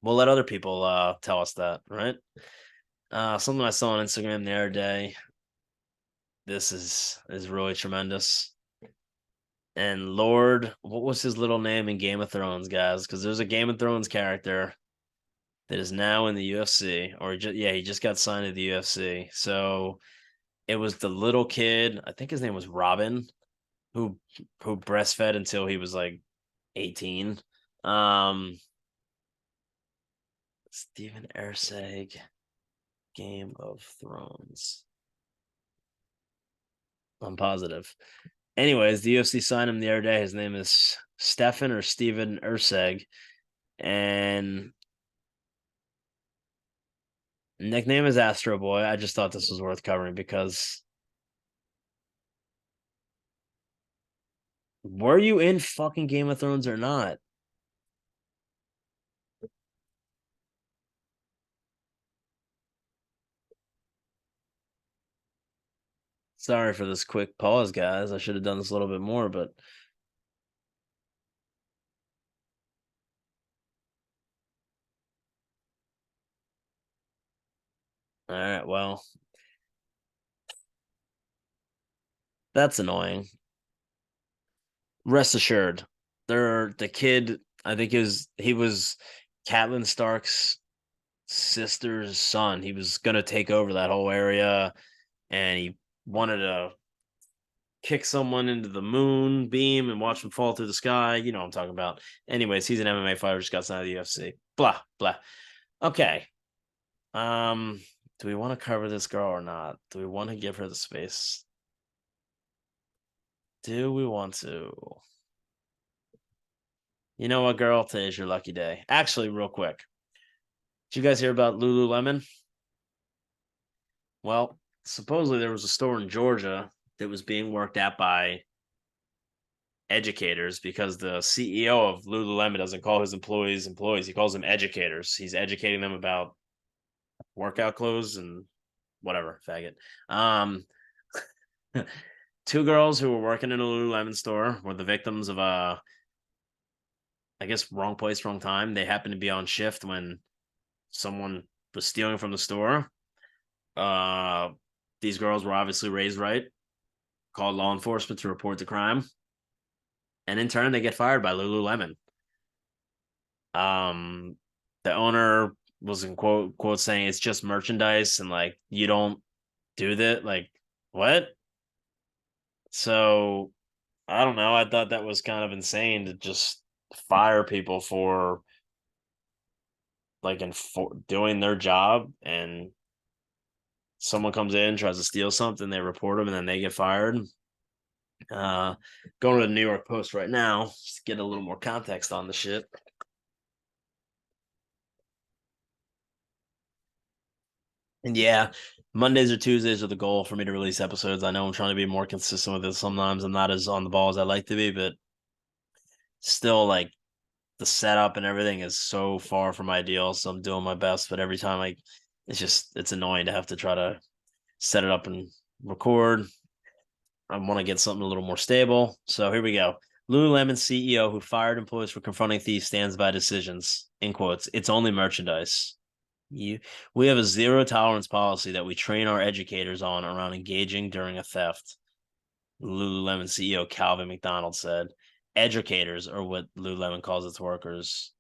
[SPEAKER 1] we'll let other people tell us that, right? Something I saw on Instagram the other day. This is really tremendous. And Lord, what was his little name in Game of Thrones, guys? Because there's a Game of Thrones character that is now in the UFC, or he just got signed to the UFC. So it was the little kid. I think his name was Robin, who who breastfed until he was like 18. Um, Steven Erseg, Game of Thrones. I'm positive. Anyways, the UFC signed him the other day. His name is Stefan or Steven Erseg, and nickname is Astro Boy. I just thought this was worth covering because were you in fucking Game of Thrones or not? Sorry for this quick pause, guys. I should have done this a little bit more, but all right, well, that's annoying. Rest assured, the kid, I think he was Catelyn Stark's sister's son. He was gonna take over that whole area, and he wanted to kick someone into the moon beam and watch them fall through the sky. You know what I'm talking about. Anyways, he's an MMA fighter, just got signed to the UFC. Blah blah. Okay. Um, do we want to cover this girl or not? Do we want to give her the space? Do we want to? You know what, girl? Today's your lucky day. Actually, real quick, did you guys hear about Lululemon? Well, supposedly there was a store in Georgia that was being worked at by educators because the CEO of Lululemon doesn't call his employees. He calls them educators. He's educating them about workout clothes and whatever, faggot. Um, two girls who were working in a Lululemon store were the victims of a, I guess, wrong place, wrong time. They happened to be on shift when someone was stealing from the store. Uh, these girls were obviously raised right, called law enforcement to report the crime, and in turn, they get fired by Lululemon. Um, the owner was in quote saying it's just merchandise and like you don't do that. Like what? So I don't know. I thought that was kind of insane to just fire people for like doing their job, and someone comes in tries to steal something, they report them, and then they get fired. Uh, Going to the New York Post right now just to get a little more context on the shit. And yeah, Mondays or Tuesdays are the goal for me to release episodes. I know I'm trying to be more consistent with it. Sometimes I'm not as on the ball as I like to be, but still, like the setup and everything is so far from ideal. So I'm doing my best, but every time it's annoying to have to try to set it up and record. I want to get something a little more stable. So here we go. Lululemon CEO who fired employees for confronting thieves stands by decisions. In quotes, it's only merchandise. You, we have a zero tolerance policy that we train our educators on around engaging during a theft. Lululemon CEO Calvin McDonald said, educators are what Lululemon calls its workers.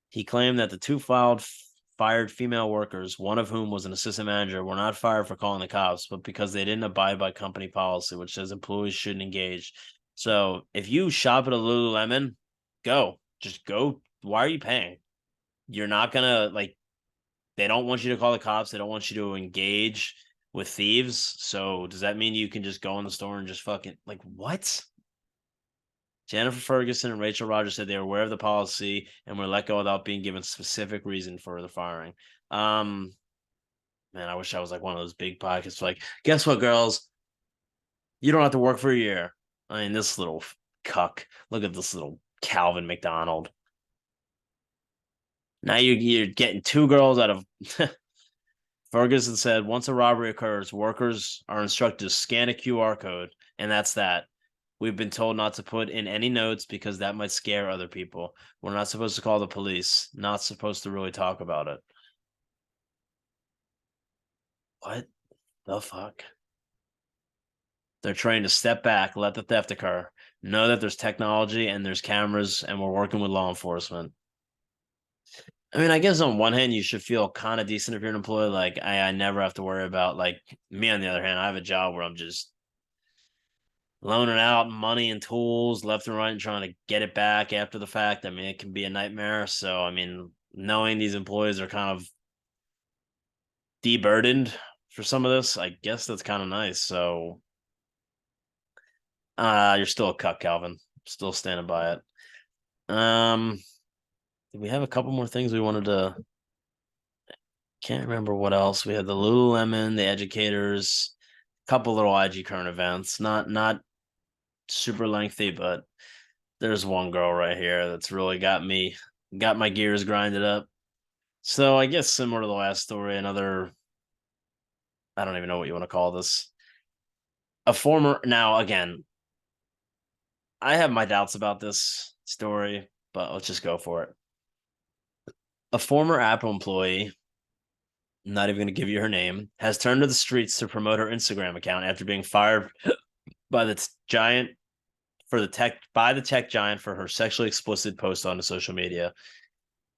[SPEAKER 1] He claimed that the two fired female workers, one of whom was an assistant manager, were not fired for calling the cops, but because they didn't abide by company policy, which says employees shouldn't engage. So if you shop at a Lululemon, go. Just go. Why are you paying? You're not gonna like they don't want you to call the cops. They don't want you to engage with thieves. So does that mean you can just go in the store and just fucking like what? Jennifer Ferguson and Rachel Rogers said they were aware of the policy and were let go without being given specific reason for the firing. Um, Man, I wish I was like one of those big podcasts. Like, guess what, girls? You don't have to work for a year. I mean, this little cuck. Look at this little Calvin McDonald. Now you're getting two girls out of Ferguson said, once a robbery occurs, workers are instructed to scan a QR code, and that's that. We've been told not to put in any notes because that might scare other people. We're not supposed to call the police, not supposed to really talk about it. What the fuck? They're trained to step back, let the theft occur, know that there's technology and there's cameras, and we're working with law enforcement. I mean, I guess on one hand, you should feel kind of decent if you're an employee. Like, I never have to worry about, like, me on the other hand, I have a job where I'm just loaning out money and tools left and right and trying to get it back after the fact. I mean, it can be a nightmare. So, I mean, knowing these employees are kind of deburdened for some of this, I guess that's kind of nice. So, you're still a cuck, Calvin. Still standing by it. Did we have a couple more things we wanted to? Can't remember what else. We had the Lululemon, the educators, a couple little IG current events. Not super lengthy, but there's one girl right here that's really got my gears grinded up. So I guess similar to the last story, another, I don't even know what you want to call this. A former, now again, I have my doubts about this story, but let's just go for it. A former Apple employee, not even going to give you her name, has turned to the streets to promote her Instagram account after being fired by the giant for the tech by the tech giant for her sexually explicit post on the social media.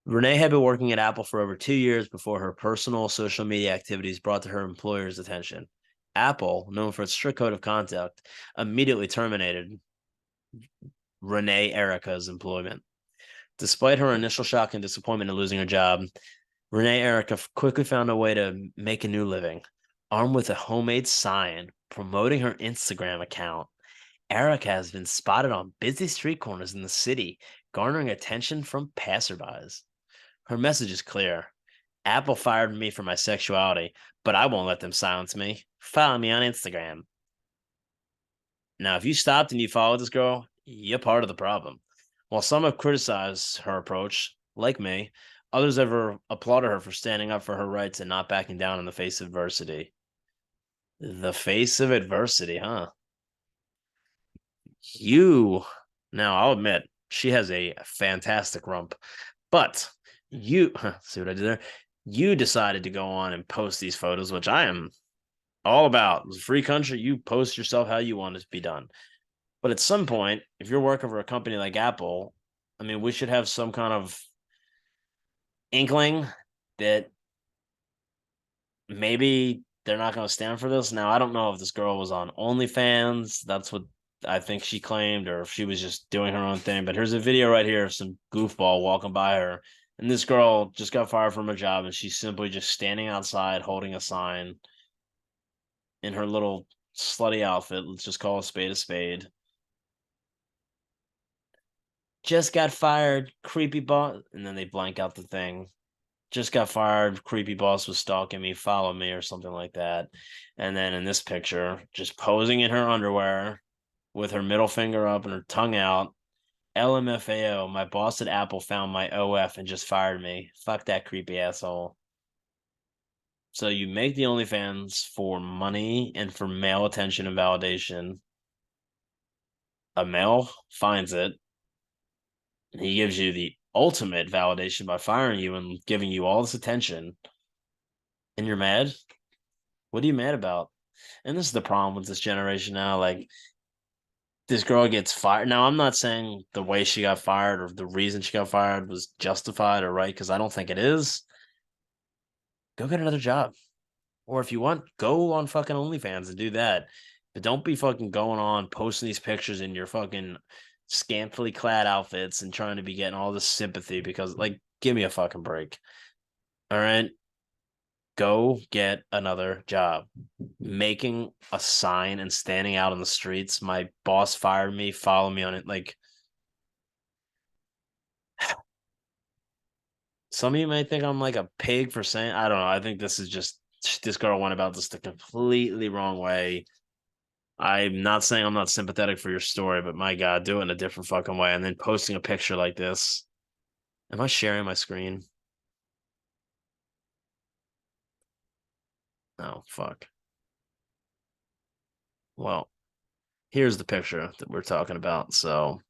[SPEAKER 1] Renee had been working at Apple for over 2 years before her personal social media activities brought to her employer's attention. Apple, known for its strict code of conduct, immediately terminated Renee Erica's employment. Despite her initial shock and disappointment in losing her job, Renee Erica quickly found a way to make a new living. Armed with a homemade sign promoting her Instagram account, Erica has been spotted on busy street corners in the city, garnering attention from passerbys. Her message is clear. Apple fired me for my sexuality, but I won't let them silence me. Follow me on Instagram. Now, if you stopped and you followed this girl, you're part of the problem. While some have criticized her approach, like me, others have applauded her for standing up for her rights and not backing down in the face of adversity. The face of adversity, huh? Now I'll admit, she has a fantastic rump, but see what I did there? You decided to go on and post these photos, which I am all about. It's a free country. You post yourself how you want it to be done. But at some point, if you're working for a company like Apple, I mean, we should have some kind of inkling that maybe they're not going to stand for this. Now, I don't know if this girl was on OnlyFans. That's what I think she claimed, or if she was just doing her own thing. But here's a video right here of some goofball walking by her. And this girl just got fired from her job, and she's simply just standing outside holding a sign in her little slutty outfit. Let's just call a spade a spade. Just got fired, creepy boss. And then they blank out the thing. Just got fired, creepy boss was stalking me, follow me, or something like that. And then in this picture, just posing in her underwear with her middle finger up and her tongue out. LMFAO, my boss at Apple found my OF and just fired me. Fuck that creepy asshole. So you make the OnlyFans for money and for male attention and validation. A male finds it. He gives you the ultimate validation by firing you and giving you all this attention. And you're mad? What are you mad about? And this is the problem with this generation now. Like, this girl gets fired. Now, I'm not saying the way she got fired or the reason she got fired was justified or right, because I don't think it is. Go get another job. Or if you want, go on fucking OnlyFans and do that. But don't be fucking going on posting these pictures in your fucking scantily clad outfits and trying to be getting all this sympathy because, like, give me a fucking break. All right. Go get another job. Making a sign and standing out on the streets. My boss fired me. Follow me on it. Like, some of you may think I'm like a pig for saying, I don't know. I think this is just, this girl went about this the completely wrong way. I'm not saying I'm not sympathetic for your story, but my God, do it in a different fucking way. And then posting a picture like this. Am I sharing my screen? Oh, fuck. Well, here's the picture that we're talking about. So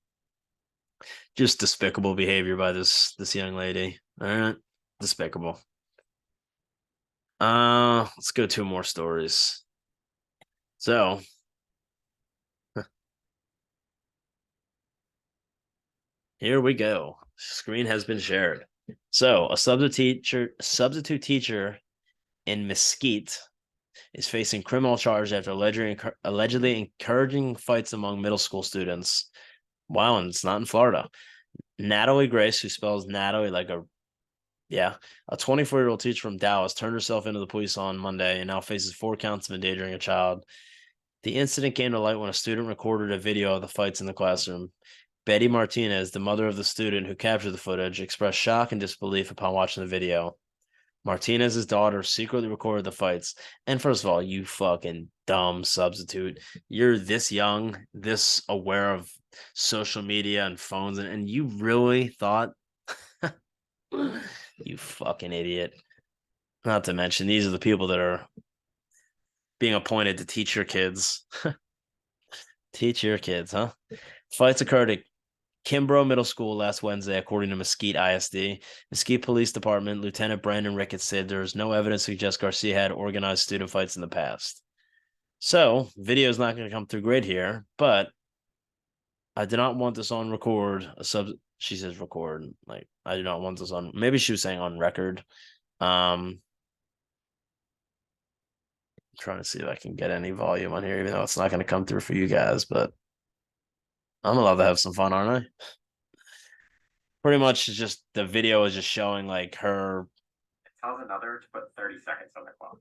[SPEAKER 1] just despicable behavior by this young lady. All right. Despicable. Let's go two more stories. So here we go. Screen has been shared. So a substitute teacher in Mesquite is facing criminal charge after allegedly encouraging fights among middle school students. Wow, and it's not in Florida. Natalie Grace, who spells Natalie like a yeah, a 24-year-old teacher from Dallas turned herself into the police on Monday and now faces 4 counts of endangering a child. The incident came to light when a student recorded a video of the fights in the classroom. Betty Martinez, the mother of the student who captured the footage, expressed shock and disbelief upon watching the video. Martinez's daughter secretly recorded the fights. And first of all, you fucking dumb substitute. You're this young, this aware of social media and phones, and you really thought, you fucking idiot. Not to mention, these are the people that are being appointed to teach your kids. Teach your kids, huh? Fights occurred at Kimbrough Middle School last Wednesday, according to Mesquite ISD. Mesquite Police Department Lieutenant Brandon Ricketts said there is no evidence to suggest Garcia had organized student fights in the past. So, video is not going to come through great here, but I did not want this on record. She says record. Like, I do not want this on. Maybe she was saying on record. Trying to see if I can get any volume on here, even though it's not going to come through for you guys, but I'm allowed to have some fun, aren't I? Pretty much just the video is just showing like her.
[SPEAKER 2] It tells another to put 30 seconds on the clock.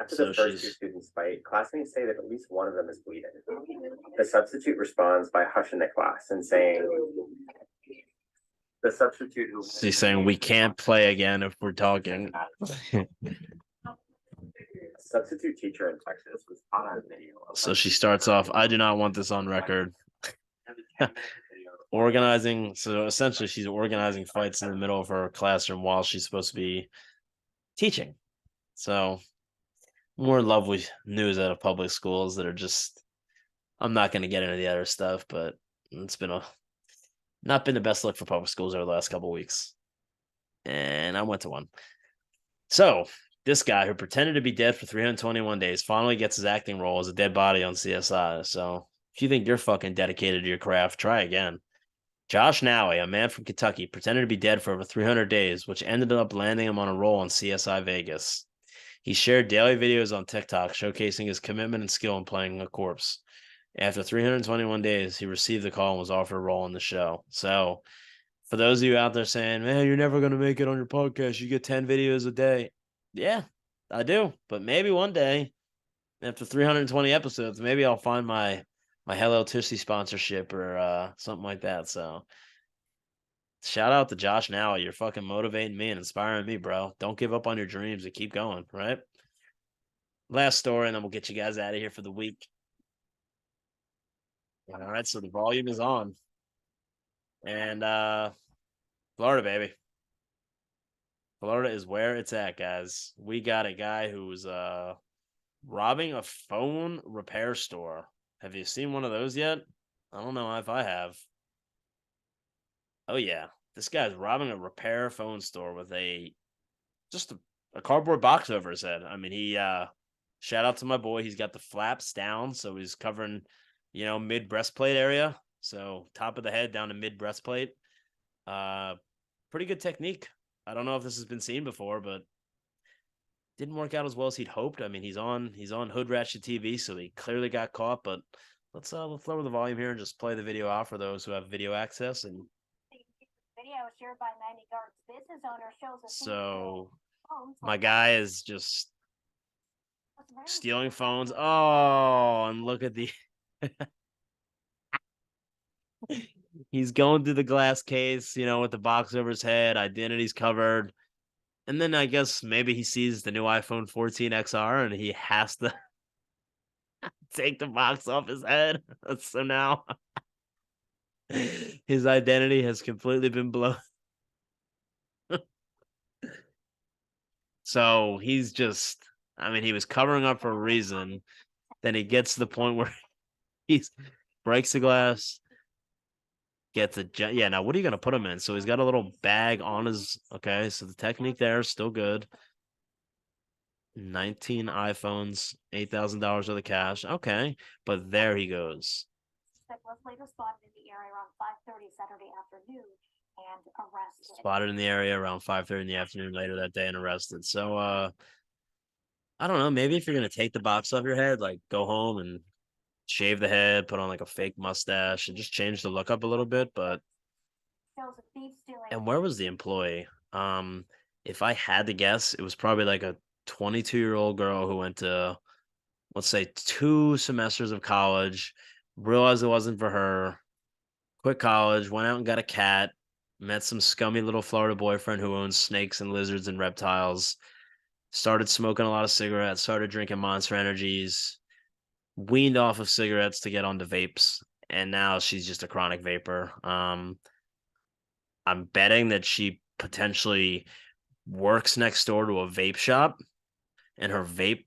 [SPEAKER 2] After the first two students fight, classmates say that at least one of them is bleeding. The substitute responds by hushing the class and saying, the substitute who
[SPEAKER 1] She's saying we can't play again if we're talking.
[SPEAKER 2] Substitute teacher in Texas was caught on video.
[SPEAKER 1] So she starts off, I do not want this on record. Organizing. So essentially, she's organizing fights in the middle of her classroom while she's supposed to be teaching. So more lovely news out of public schools that are just, I'm not going to get into the other stuff, but it's been not been the best look for public schools over the last couple of weeks. And I went to one. So this guy who pretended to be dead for 321 days finally gets his acting role as a dead body on CSI. So if you think you're fucking dedicated to your craft, try again. Josh Nowie, a man from Kentucky, pretended to be dead for over 300 days, which ended up landing him on a role on CSI Vegas. He shared daily videos on TikTok showcasing his commitment and skill in playing a corpse. After 321 days, he received the call and was offered a role in the show. So, for those of you out there saying, man, you're never going to make it on your podcast, you get 10 videos a day. Yeah, I do. But maybe one day, after 320 episodes, maybe I'll find my Hello Tushy sponsorship or something like that. So, shout out to Josh Now. You're fucking motivating me and inspiring me, bro. Don't give up on your dreams and keep going, right? Last story, and then we'll get you guys out of here for the week. All right, so the volume is on. And Florida, baby. Florida is where it's at, guys. We got a guy who's robbing a phone repair store. Have you seen one of those yet? I don't know if I have. Oh yeah, this guy's robbing a repair phone store with just a cardboard box over his head. I mean, he shout out to my boy. He's got the flaps down, so he's covering, mid breastplate area. So top of the head down to mid breastplate. Pretty good technique. I don't know if this has been seen before, but didn't work out as well as he'd hoped. I mean, he's on Hood Ratchet TV, so he clearly got caught. But let's lower the volume here and just play the video out for those who have video access. And
[SPEAKER 3] video shared by 90 Guards business owner shows
[SPEAKER 1] so my guy is just stealing phones. Oh, and look at the he's going through the glass case, with the box over his head, identity's covered. And then I guess maybe he sees the new iPhone 14 XR and he has to take the box off his head. So now his identity has completely been blown. So he's just, I mean, he was covering up for a reason. Then he gets to the point where he's breaks the glass, gets a yeah. Now what are you gonna put him in? So he's got a little bag on his. Okay, so the technique there is still good. 19 iPhones, $8,000 worth of cash. Okay, but there he goes.
[SPEAKER 3] Suspect was later spotted in the area around 5:30 Saturday afternoon and arrested.
[SPEAKER 1] Spotted in the area around 5:30 in the afternoon later that day and arrested. So I don't know. Maybe if you're gonna take the box off your head, like go home and shave the head, put on like a fake mustache, and just change the look up a little bit. But
[SPEAKER 3] Shows a thief stealing.
[SPEAKER 1] and where was the employee? If I had to guess, it was probably like a 22-year-old girl who went to, let's say, 2 semesters of college, realized it wasn't for her, quit college, went out and got a cat, met some scummy little Florida boyfriend who owns snakes and lizards and reptiles, started smoking a lot of cigarettes, started drinking Monster Energies, weaned off of cigarettes to get onto vapes, and now she's just a chronic vapor. I'm betting that she potentially works next door to a vape shop, and her vape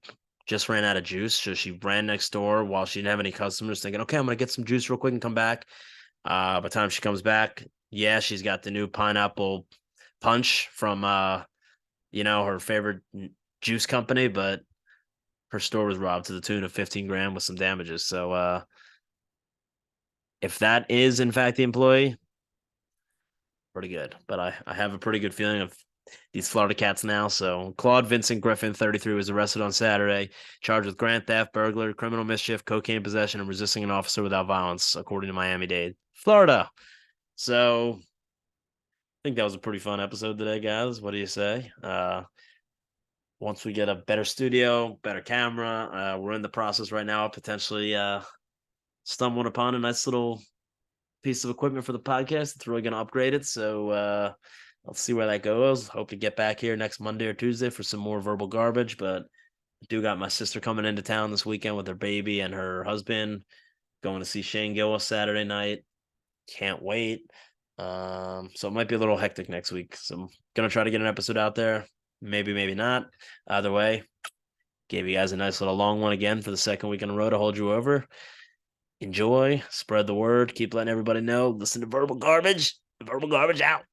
[SPEAKER 1] just ran out of juice. So she ran next door while she didn't have any customers, thinking, okay, I'm going to get some juice real quick and come back. By the time she comes back, yeah, she's got the new pineapple punch from, her favorite juice company, but her store was robbed to the tune of 15 grand with some damages. So if that is, in fact, the employee, pretty good. But I have a pretty good feeling of these Florida cats now. So Claude Vincent Griffin, 33, was arrested on Saturday, charged with grand theft, burglary, criminal mischief, cocaine possession, and resisting an officer without violence, according to Miami-Dade, Florida. So I think that was a pretty fun episode today, guys. What do you say? Once we get a better studio, better camera, we're in the process right now of potentially stumbling upon a nice little piece of equipment for the podcast. It's really going to upgrade it. So let's see where that goes. Hope to get back here next Monday or Tuesday for some more verbal garbage. But I do got my sister coming into town this weekend with her baby and her husband. Going to see Shane Gillis Saturday night. Can't wait. So it might be a little hectic next week. So I'm going to try to get an episode out there. Maybe, maybe not. Either way, gave you guys a nice little long one again for the second week in a row to hold you over. Enjoy, spread the word, keep letting everybody know. Listen to Verbal Garbage. Verbal Garbage out.